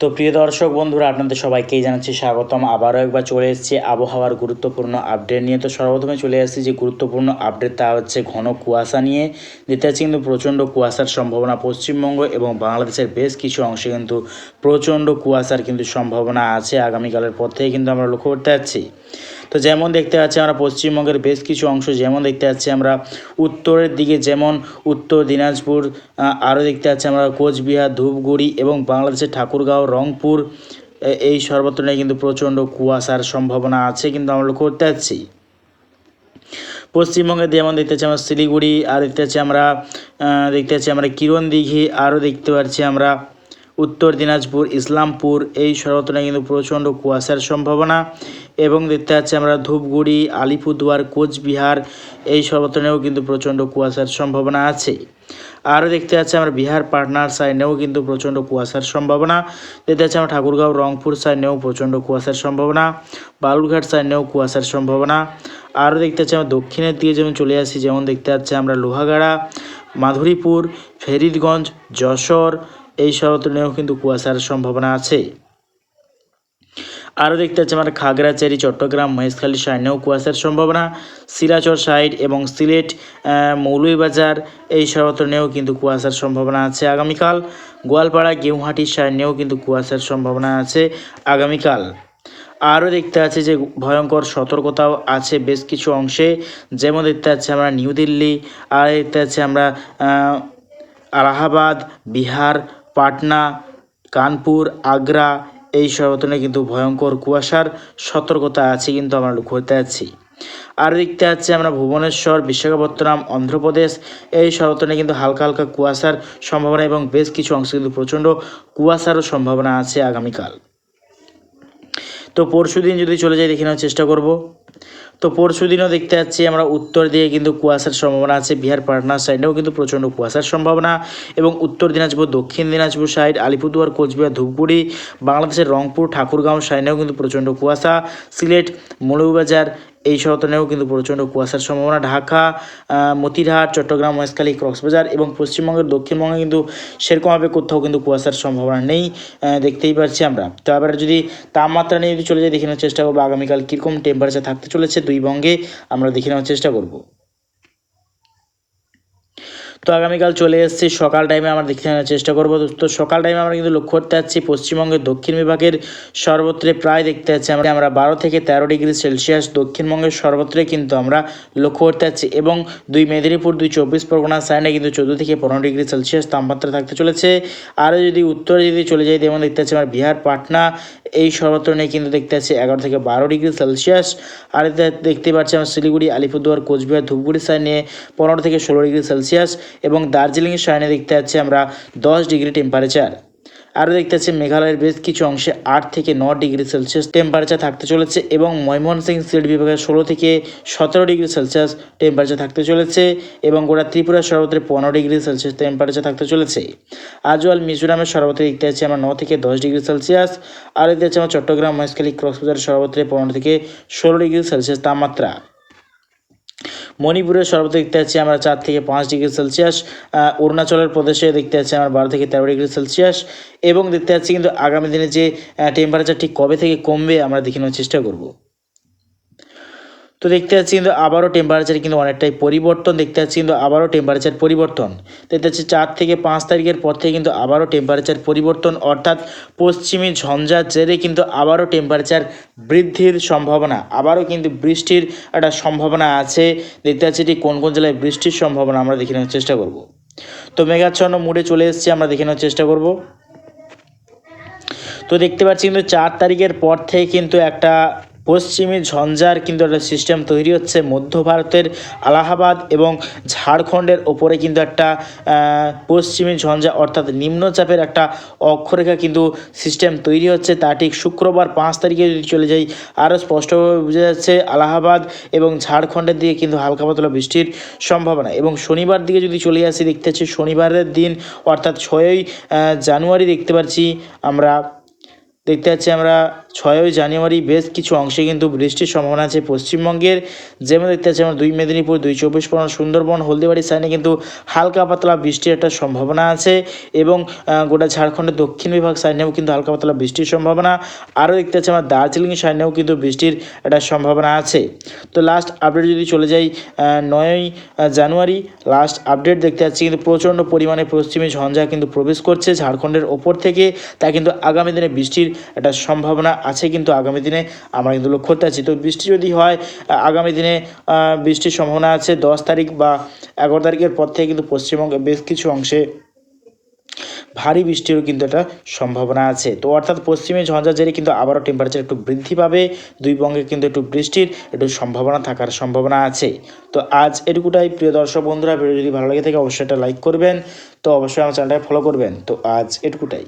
তো প্রিয় দর্শক বন্ধুরা, আপনাদের সবাইকেই জানাচ্ছি স্বাগতম। আবারও একবার চলে এসেছি আবহাওয়ার গুরুত্বপূর্ণ আপডেট নিয়ে। তো সর্বপ্রথমে চলে আসছি যে গুরুত্বপূর্ণ আপডেট, তা হচ্ছে ঘন কুয়াশা নিয়ে। দেখতে পাচ্ছি কিন্তু প্রচণ্ড কুয়াশার সম্ভাবনা পশ্চিমবঙ্গ এবং বাংলাদেশের বেশ কিছু অংশে কিন্তু প্রচণ্ড কুয়াশার কিন্তু সম্ভাবনা আছে আগামীকালের পর থেকে কিন্তু আমরা লক্ষ্য করতে পারছি। তো যেমন দেখতে পাচ্ছি আমরা পশ্চিমবঙ্গের বেশ কিছু অংশ, যেমন দেখতে পাচ্ছি আমরা উত্তরের দিকে, যেমন উত্তর দিনাজপুর, আরও দেখতে পাচ্ছি আমরা কোচবিহার, ধূপগুড়ি এবং বাংলাদেশের ঠাকুরগাঁও, রংপুর, এই সর্বত্র কিন্তু প্রচণ্ড কুয়াশার সম্ভাবনা আছে কিন্তু আমরা লক্ষ্য করতে পারছি। পশ্চিমবঙ্গে যেমন দেখতে পাচ্ছি আমরা শিলিগুড়ি, আর দেখতে পাচ্ছি আমরা কিরণদিঘি, আরও দেখতে পাচ্ছি আমরা উত্তর দিনাজপুর, ইসলামপুর, এই সর্বত্র কিন্তু প্রচণ্ড কুয়াশার সম্ভাবনা। এবং দেখতে পাচ্ছি আমরা ধূপগুড়ি, আলিপুরদুয়ার, কোচবিহার, এই সর্বত্রেও কিন্তু প্রচণ্ড কুয়াশার সম্ভাবনা আছে। আরও দেখতে পাচ্ছি আমরা বিহার, পাটনার সাইডেও কিন্তু প্রচণ্ড কুয়াশার সম্ভাবনা। দেখতে পাচ্ছি আমরা ঠাকুরগাঁও, রংপুর সাইডেও প্রচণ্ড কুয়াশার সম্ভাবনা, বালুরঘাট সাইডেও কুয়াশার সম্ভাবনা। আরও দেখতে পাচ্ছি আমরা দক্ষিণের দিকে যেমন চলে আসি, যেমন দেখতে পাচ্ছি আমরা লোহাগাড়া, মাধুরীপুর, ফেরিদগঞ্জ, যশোর, এই সর্বত্রেও কিন্তু কুয়াশার সম্ভাবনা আছে। আরও দেখতে পাচ্ছি আমরা খাগড়াছড়ি, চট্টগ্রাম, মহেশখালী সাইডেও কুয়াশার সম্ভাবনা। শিলাচর সাইড এবং সিলেট, মৌলভীবাজার, এই সর্বত্রেও কিন্তু কুয়াশার সম্ভাবনা আছে আগামীকাল। গোয়ালপাড়া, গেউহাটি সাইডেও কিন্তু কুয়াশার সম্ভাবনা আছে আগামীকাল। আরও দেখতে পাচ্ছি যে ভয়ঙ্কর সতর্কতাও আছে বেশ কিছু অংশে, যেমন দেখতে পাচ্ছি আমরা নিউ দিল্লি, আর দেখতে পাচ্ছি আমরা আলাহাবাদ, বিহার, পাটনা, কানপুর, আগ্রা, এই সর্বত্র কিন্তু ভয়ঙ্কর কুয়াশার সতর্কতা আছে কিন্তু আমরা লক্ষ্য করতে পারছি। আর দেখতে পাচ্ছি আমরা ভুবনেশ্বর, বিশাখাপত্তনম, অন্ধ্রপ্রদেশ, এই সর্বত্র কিন্তু হালকা হালকা কুয়াশার সম্ভাবনা এবং বেশ কিছু অংশে কিন্তু প্রচণ্ড কুয়াশারও সম্ভাবনা আছে আগামীকাল। তো পরশু দিন যদি চলে যাই, দেখে নেওয়ার চেষ্টা করব। তো পরশু দিনও দেখতে পাচ্ছি আমরা উত্তর দিকে কিন্তু কুয়াশার সম্ভাবনা আছে, বিহার, পাটনা সাইডেও কিন্তু প্রচণ্ড কুয়াশার সম্ভাবনা। এবং উত্তর দিনাজপুর, দক্ষিণ দিনাজপুর সাইড, আলিপুরদুয়ার, কোচবিহার, ধূপগুড়ি, বাংলাদেশের রংপুর, ঠাকুরগাঁও সাইডেও কিন্তু প্রচণ্ড কুয়াশা। সিলেট, মৌলভীবাজার, এই সর্বত্রেও কিন্তু প্রচণ্ড কুয়াশার সম্ভাবনা। ঢাকা, মতিরহাট, চট্টগ্রাম, মহেশখালী, কক্সবাজার এবং পশ্চিমবঙ্গের দক্ষিণবঙ্গে কিন্তু সেরকমভাবে কোথাও কিন্তু কুয়াশার সম্ভাবনা নেই, দেখতেই পাচ্ছি আমরা। তো আবার যদি তাপমাত্রা নিয়ে যদি চলে যাই, দেখে নেওয়ার চেষ্টা করবো আগামীকাল কীরকম টেম্পারেচার থাকতে চলেছে দুই বঙ্গে, আমরা দেখে নেওয়ার চেষ্টা করব। তো আগামীকাল চলে এসেছি সকাল টাইমে, আমরা দেখে নেওয়ার চেষ্টা করবো। তো সকাল টাইমে আমরা কিন্তু লক্ষ্য করতে পারছি পশ্চিমবঙ্গের দক্ষিণ বিভাগের সর্বত্রে প্রায় দেখতে পাচ্ছি আমরা 12 থেকে 13 ডিগ্রি সেলসিয়াস, দক্ষিণবঙ্গের সর্বত্রে কিন্তু আমরা লক্ষ্য করতে পারছি। এবং দুই মেদিনীপুর, দুই 24 পরগনা সাইডে কিন্তু 14 থেকে 15 ডিগ্রি সেলসিয়াস তাপমাত্রা থাকতে চলেছে। আরও যদি উত্তরে যদি চলে যাই, যেমন দেখতে পাচ্ছি আমরা বিহার, পাটনা, এই সর্বত্র নিয়ে কিন্তু দেখতে পাচ্ছি 11 থেকে 12 ডিগ্রি সেলসিয়াস। আর দেখতে পাচ্ছি আমরা শিলিগুড়ি, আলিপুরদুয়ার, কোচবিহার, ধূপগুড়ি সাইড নিয়ে 15 থেকে 16 ডিগ্রি সেলসিয়াস। এবং দার্জিলিংয়ের সাইডে দেখতে পাচ্ছি আমরা 10 ডিগ্রি টেম্পারেচার। আরও দেখতে পাচ্ছি মেঘালয়ের বেশ কিছু অংশে 8 থেকে 9 ডিগ্রি সেলসিয়াস টেম্পারেচার থাকতে চলেছে। এবং ময়মনসিংহ সিলেট বিভাগের 16 থেকে 17 ডিগ্রি সেলসিয়াস টেম্পারেচার থাকতে চলেছে। এবং গোটা ত্রিপুরার সর্বত্রে 15 ডিগ্রি সেলসিয়াস টেম্পারেচার থাকতে চলেছে। আজওয়াল মিজোরামের সর্বত্রে দেখতে পাচ্ছি আমরা 9 থেকে 10 ডিগ্রি সেলসিয়াস। আর দেখতে পাচ্ছি আমরা চট্টগ্রাম, মহেশখালী, কক্সবাজার সর্বত্রে 15 থেকে 16 ডিগ্রি সেলসিয়াস তাপমাত্রা। মণিপুরের সর্বত্র দেখতে পাচ্ছি আমরা 4 থেকে 5 ডিগ্রি সেলসিয়াস। অরুণাচলের প্রদেশে দেখতে পাচ্ছি আমরা 12 থেকে 13 ডিগ্রি সেলসিয়াস। এবং দেখতে পাচ্ছি কিন্তু আগামী দিনে যে টেম্পারেচার ঠিক কবে থেকে কমবে আমরা দেখে নেওয়ার চেষ্টা করব। তো দেখতে পাচ্ছি কিন্তু আবারও টেম্পারেচার কিন্তু অনেকটাই পরিবর্তন, দেখতে পাচ্ছি কিন্তু আবারও টেম্পারেচার পরিবর্তন। দেখতে পাচ্ছি 4 থেকে 5 তারিখের পর থেকে কিন্তু আবারও টেম্পারেচার পরিবর্তন, অর্থাৎ পশ্চিমী ঝঞ্ঝার জেরে কিন্তু আবারও টেম্পারেচার বৃদ্ধির সম্ভাবনা, আবারও কিন্তু বৃষ্টির একটা সম্ভাবনা আছে। দেখতে পাচ্ছি ঠিক কোন কোন জেলায় বৃষ্টির সম্ভাবনা আমরা দেখে নেওয়ার চেষ্টা করব। তো মেঘাচ্ছন্ন মুডে চলে এসেছি, আমরা দেখে নেওয়ার চেষ্টা করব। তো দেখতে পাচ্ছি কিন্তু 4 তারিখের পর থেকে কিন্তু একটা পশ্চিমী ঝঞ্ঝার কিন্তু একটা সিস্টেম তৈরি হচ্ছে মধ্য ভারতের আলাহাবাদ এবং ঝাড়খণ্ডের ওপরে কিন্তু একটা পশ্চিমী ঝঞ্ঝা অর্থাৎ নিম্নচাপের একটা অক্ষরেখা কিন্তু সিস্টেম তৈরি হচ্ছে। তা ঠিক শুক্রবার 5 তারিখে যদি চলে যাই, আরও স্পষ্টভাবে বোঝা যাচ্ছে আলাহাবাদ এবং ঝাড়খণ্ডের দিকে কিন্তু হালকা পাতলা বৃষ্টির সম্ভাবনা। এবং শনিবার দিকে যদি চলে আসি, দেখতে পাচ্ছি শনিবারের দিন অর্থাৎ 6ই জানুয়ারি দেখতে পাচ্ছি আমরা দেখতে পাচ্ছি আমরা 6ই জানুয়ারি বেশ কিছু অংশে কিন্তু বৃষ্টির সম্ভাবনা আছে পশ্চিমবঙ্গের। যেমন দেখতে পাচ্ছি আমরা 2 মেদিনীপুর, 2 চব্বিশ পরগনা, সুন্দরবন, হলদিবাড়ির সাইডে কিন্তু হালকা পাতলা বৃষ্টির একটা সম্ভাবনা আছে এবং গোটা ঝাড়খণ্ডের দক্ষিণ বিভাগ সাইডেও কিন্তু হালকা পাতলা বৃষ্টির সম্ভাবনা। আরও দেখতে পাচ্ছি আমরা দার্জিলিং সাইডেও কিন্তু বৃষ্টির একটা সম্ভাবনা আছে। তো লাস্ট আপডেট যদি চলে যাই 9ই জানুয়ারি লাস্ট আপডেট দেখতে পাচ্ছি কিন্তু প্রচণ্ড পরিমাণে পশ্চিমী ঝঞ্ঝা কিন্তু প্রবেশ করছে ঝাড়খণ্ডের ওপর থেকে। তাই কিন্তু আগামী দিনে বৃষ্টির একটা সম্ভাবনা আছে কিন্তু আগামী দিনে আমরা কিন্তু লক্ষ্য করতে পারছি। তো বৃষ্টি যদি হয় আগামী দিনে বৃষ্টির সম্ভাবনা আছে 10 তারিখ বা 11 তারিখের পর থেকে কিন্তু পশ্চিমবঙ্গে বেশ কিছু অংশে ভারী বৃষ্টিরও কিন্তু একটা সম্ভাবনা আছে। তো অর্থাৎ পশ্চিমী ঝঞ্ঝার জেরে কিন্তু আবারও টেম্পারেচার একটু বৃদ্ধি পাবে, দুই বঙ্গে কিন্তু একটু বৃষ্টির একটু সম্ভাবনা থাকার সম্ভাবনা আছে। তো আজ এটুকুটাই প্রিয় দর্শক বন্ধুরা, ভিডিও যদি ভালো লাগে থাকে অবশ্যই একটা লাইক করবেন, তো অবশ্যই আমার চ্যানেলটাকে ফলো করবেন। তো আজ এটুকুটাই।